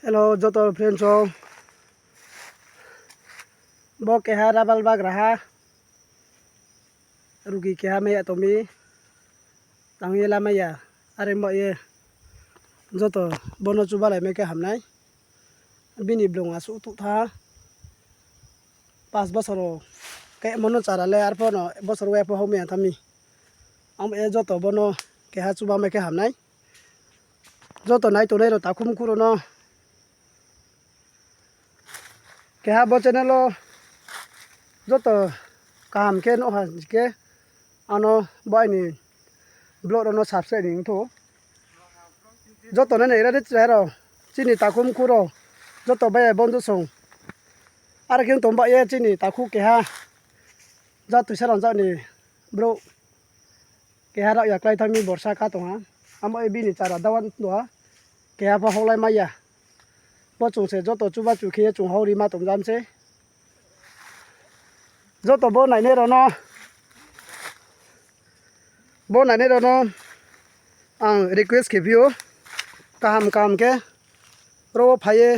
Hello, joto friends ho. Bo ke ha rabal bag raha. Rugi ke ha me atomi. Tangi la maya. Are mo ye. Joto bono chubala me ke hamnai. Bini blong asu tu tha. 5 বছর ke mono charale ar pono bosor we po home thami. Am e joto bono ke ha chuba me ke hamnai. Joto nai to nei ro takhum kuro no. Ke ha bo channel lo joto kam ke no ha ke ano boy ni blog no subscribe ning tho joto nei ra de chero chini takhum kuro joto ba bondu song ar king tomba ye chini takhu ke ha ja tu saran ja ni bro ke ha ra ya klai thami borsa ka to ha amo e bi ni chara dawan do ha ke ha pa holai maya bo chung se joto chuba chu khe chung hori ma tom jam se joto bo nai ne ro no ang request ke view kam ke ro phaye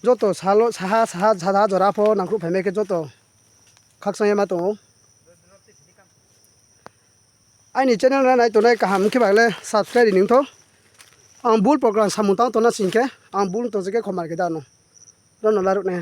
joto salo saha jora pho nangkru phame ke joto khaksang ma to ai ni channel na nai to nai kaham ke bagle subscribe ning tho ang bul program samutang to na singke ang bul to jeke khomar ke dano no laru ne